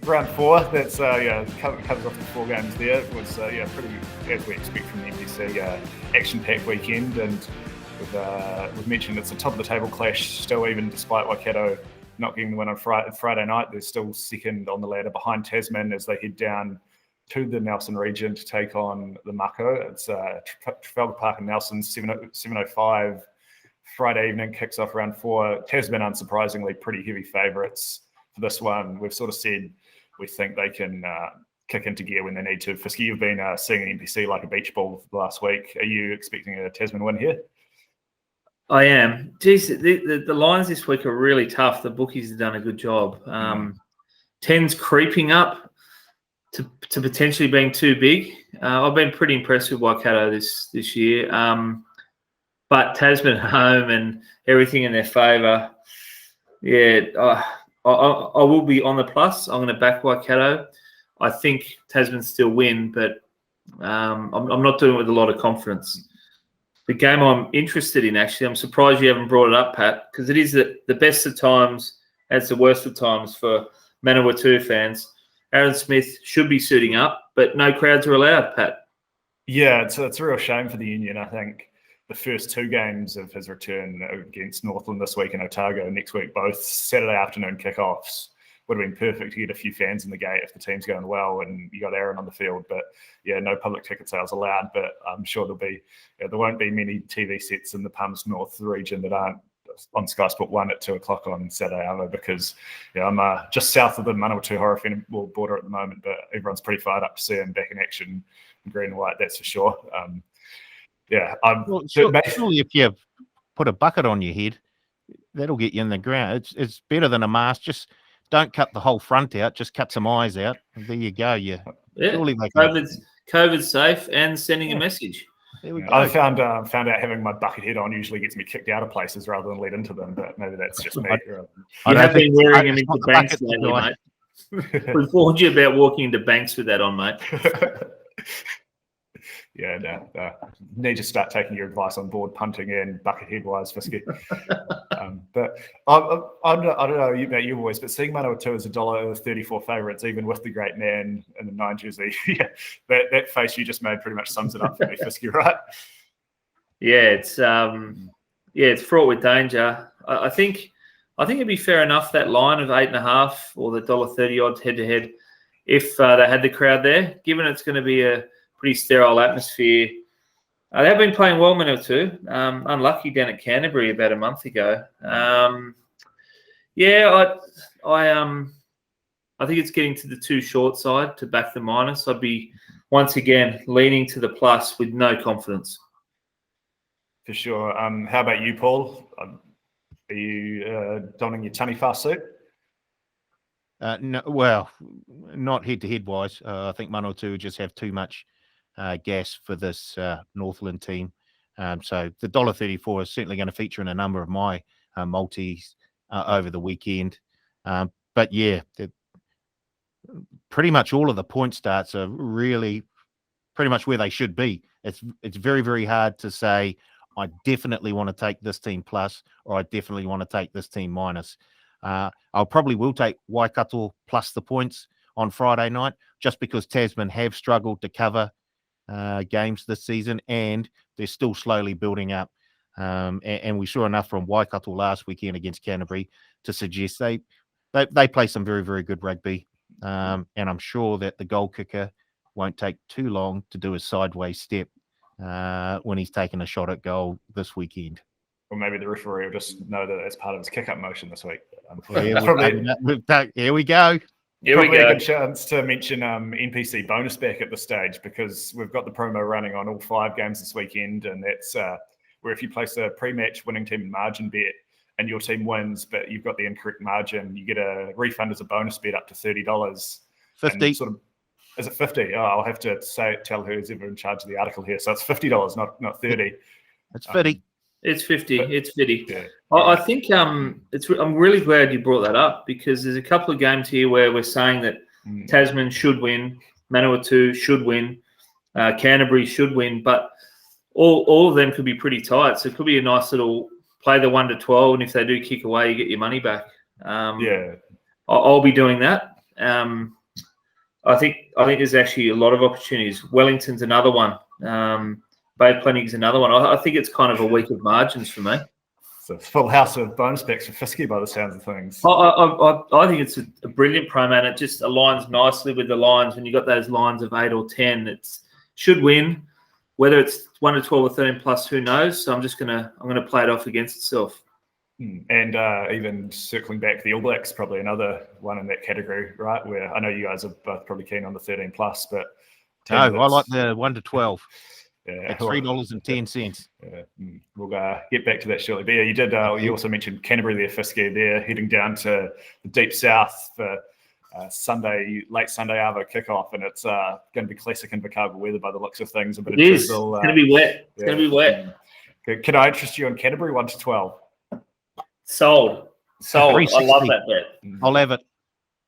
round 4. That's covers off the 4 games there. It was pretty, as we expect from the NPC, action-packed weekend, and we've mentioned it's a top of the table clash still, even despite Waikato not getting the win on Friday night. They're still second on the ladder behind Tasman as they head down to the Nelson region to take on the Mako. It's Trafalgar Park and Nelson, 7:05 Friday evening, kicks off round 4. Tasman, unsurprisingly, pretty heavy favourites for this one. We've sort of said we think they can kick into gear when they need to. Fisky, you've been seeing an NPC like a beach ball last week. Are you expecting a Tasman win here? I am. Geez, the lines this week are really tough. The bookies have done a good job. 10's creeping up to potentially being too big. I've been pretty impressed with Waikato this year. But Tasman home and everything in their favour. Yeah, I will be on the plus. I'm going to back Waikato. I think Tasman still win, but I'm not doing it with a lot of confidence. The game I'm interested in, actually, I'm surprised you haven't brought it up, Pat, because it is the best of times and it's the worst of times for Manawatu fans. Aaron Smith should be suiting up, but no crowds are allowed, Pat. Yeah, it's a real shame for the Union. I think the first 2 games of his return against Northland this week and Otago next week, both Saturday afternoon kickoffs, would have been perfect to get a few fans in the gate if the team's going well and you got Aaron on the field. But yeah, no public ticket sales allowed. But I'm sure there won't be many TV sets in the Palms North region that aren't on Sky Sport 1 at 2 o'clock on Saturday either, because I'm just south of the Manawatu Horowhenua border at the moment, but everyone's pretty fired up to see him back in action in green and white, that's for sure. Surely if you put a bucket on your head, that'll get you in the ground. It's better than a mask. Just don't cut the whole front out. Just cut some eyes out. And there you go. Surely COVID's safe and sending a message. There we go. I found out having my bucket head on usually gets me kicked out of places rather than let into them, but maybe that's just me. You have been wearing them into banks lately, mate. We've warned you about walking into banks with that on, mate. Need to start taking your advice on board punting and bucket head-wise, Fisky. But I don't know about you boys, but seeing Manawatu as $1.34 favourites, even with the great man in the 9 jersey, that face you just made pretty much sums it up for me, Fisky, right? Yeah, it's fraught with danger. I think it'd be fair enough, that line of 8.5 or the $1.30 odds head-to-head, if they had the crowd there, given it's going to be a pretty sterile atmosphere. They've been playing well, Manawatu. Unlucky down at Canterbury about a month ago. I think it's getting to the too short side to back the minus. I'd be once again leaning to the plus with no confidence. For sure. How about you, Paul? Are you donning your tunny fast suit? No, well, not head-to-head wise. I think Manawatu just have too much gas for this Northland team. So the $1.34 is certainly going to feature in a number of my multis over the weekend. But yeah, pretty much all of the point starts are really pretty much where they should be. It's very, very hard to say, I definitely want to take this team plus, or I definitely want to take this team minus. I probably will take Waikato plus the points on Friday night, just because Tasman have struggled to cover games this season, and they're still slowly building up. And we saw enough from Waikato last weekend against Canterbury to suggest they play some very, very good rugby. And I'm sure that the goal kicker won't take too long to do a sideways step when he's taking a shot at goal this weekend. Or maybe the referee will just know that it's part of his kick-up motion this week. Here we go. Probably a good chance to mention NPC bonus back at this stage, because we've got the promo running on all 5 games this weekend, and that's where if you place a pre-match winning team margin bet and your team wins, but you've got the incorrect margin, you get a refund as a bonus bet up to $30. 50. Is it 50? Oh, I'll have to tell who's ever in charge of the article here. So it's $50, not 30. It's 50. It's 50. It's 50. Yeah. I think I'm really glad you brought that up, because there's a couple of games here where we're saying that Tasman should win, Manawatu should win, Canterbury should win, but all of them could be pretty tight. So it could be a nice little play the 1 to 12, and if they do kick away, you get your money back. I'll be doing that. I think there's actually a lot of opportunities. Wellington's another one. Bay of Plenty is another one. I think it's kind of a week of margins for me. So full house of bonus backs for Fisky by the sounds of things. I think it's a brilliant promo, and it just aligns nicely with the lines. When you've got those lines of 8 or 10, it should win. Whether it's 1 to 12 or 13 plus, who knows? So I'm gonna play it off against itself. And even circling back, the All Blacks probably another one in that category, right? Where I know you guys are both probably keen on the 13 plus, but no, I like the 1 to 12. Yeah, at $3.10. We'll get back to that shortly. But yeah, you did. You also mentioned Canterbury there, Fisky. They're heading down to the deep south for late Sunday Arvo kickoff, and it's going to be classic Invercargill weather by the looks of things. A bit of drizzle. It's going to be wet. It's going to be wet. Can I interest you on Canterbury 1 to 12? Sold. I love that bet. I'll have it.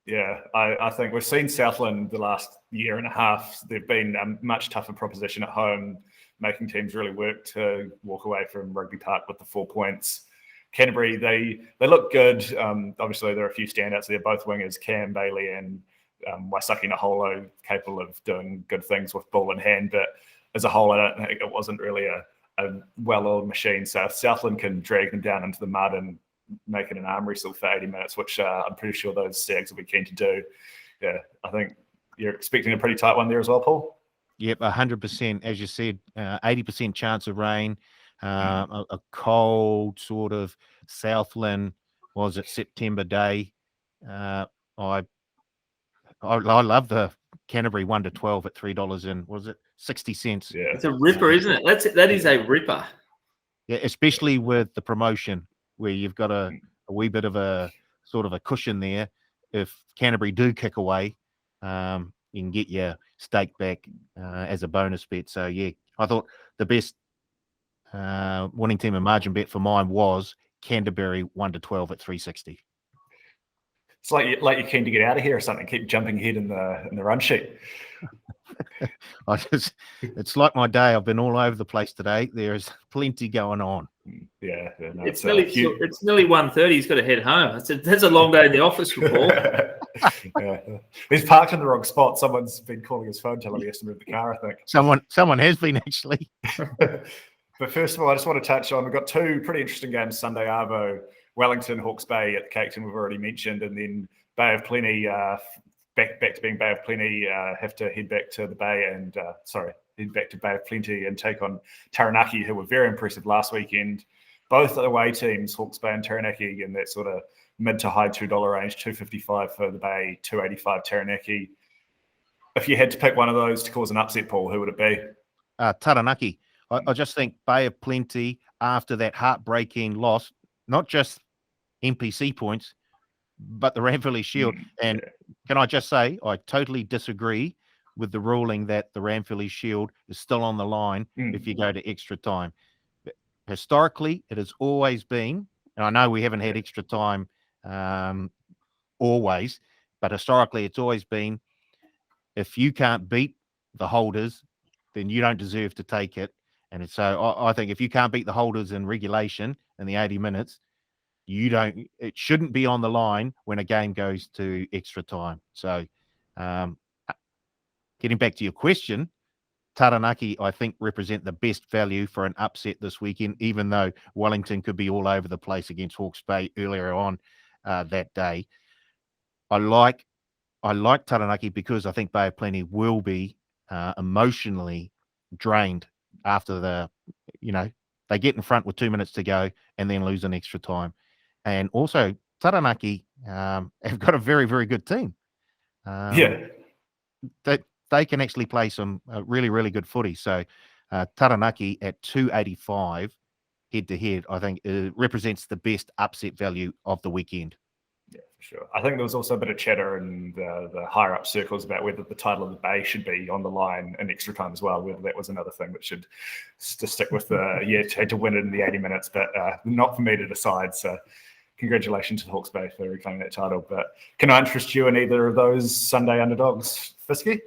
Yeah, I think we've seen Southland the last year and a half. They've been a much tougher proposition at home, making teams really work to walk away from Rugby Park with the 4 points. Canterbury, they look good. Obviously, there are a few standouts there, both wingers, Cam Bailey and Waisaki Naholo, capable of doing good things with ball in hand. But as a whole, I don't think it wasn't really a well-oiled machine. So Southland can drag them down into the mud and make it an arm wrestle for 80 minutes, which I'm pretty sure those Stags will be keen to do. Yeah, I think you're expecting a pretty tight one there as well, Paul? Yep, 100%. As you said, 80% chance of rain, a cold sort of Southland, was it September day? I love the Canterbury 1 to 12 at $3 and was it 60 cents? Yeah, it's a ripper, isn't it? That is a ripper. Yeah, especially with the promotion, where you've got a wee bit of a sort of a cushion there. If Canterbury do kick away, you can get your stake back as a bonus bet. So, yeah, I thought the best winning team and margin bet for mine was Canterbury 1 to 12 at 360. It's like you're keen to get out of here or something. Keep jumping ahead in the run sheet. It's like my day. I've been all over the place today. There is plenty going on. Yeah, no, it's nearly 1:30. He's got to head home. That's a long day in the office for Paul. Yeah. He's parked in the wrong spot. Someone's been calling his phone, telling him he has to move the car, I think. Someone has been, actually. But first of all, I just want to touch on, we've got two pretty interesting games Sunday Arvo. Wellington, Hawke's Bay at the Cake, we've already mentioned, and then Bay of Plenty, back to being Bay of Plenty, have to head back to the Bay and head back to Bay of Plenty and take on Taranaki, who were very impressive last weekend. Both away teams, Hawke's Bay and Taranaki, in that sort of mid to high $2 range, $2.55 for the Bay, $2.85 Taranaki. If you had to pick one of those to cause an upset, Paul, who would it be? Taranaki. I just think Bay of Plenty, after that heartbreaking loss, not just NPC points, but the Ramfilly Shield. And can I just say, I totally disagree with the ruling that the Ramfilly Shield is still on the line if you go to extra time. But historically, it has always been, and I know we haven't had extra time always, but historically it's always been, if you can't beat the holders, then you don't deserve to take it. And so I think if you can't beat the holders in regulation in the 80 minutes, it shouldn't be on the line when a game goes to extra time. So getting back to your question, Taranaki, I think, represent the best value for an upset this weekend, even though Wellington could be all over the place against Hawke's Bay earlier on that day. I like Taranaki because I think Bay of Plenty will be emotionally drained after they get in front with 2 minutes to go and then lose an extra time. And also, Taranaki have got a very, very good team. They can actually play some really, really good footy. So Taranaki at 285 head-to-head, I think, represents the best upset value of the weekend. Yeah, for sure. I think there was also a bit of chatter in the higher up circles about whether the title of the Bay should be on the line in extra time as well, whether that was another thing that should stick with had to win it in the 80 minutes, but not for me to decide. So congratulations to Hawke's Bay for reclaiming that title. But can I interest you in either of those Sunday underdogs, Fisky?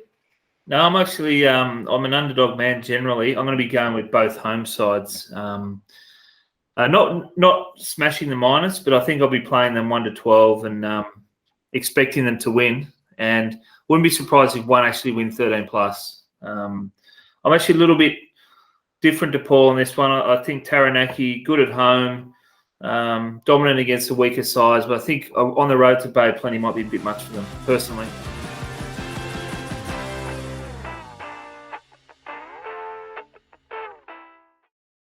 No, I'm actually I'm an underdog man generally. I'm going to be going with both home sides. Not smashing the minus, but I think I'll be playing them 1 to 12 and expecting them to win. and wouldn't be surprised if one actually win 13 plus. I'm actually a little bit different to Paul on this one. I think Taranaki, good at home, dominant against the weaker sides, but I think on the road to Bay Plenty might be a bit much for them, personally.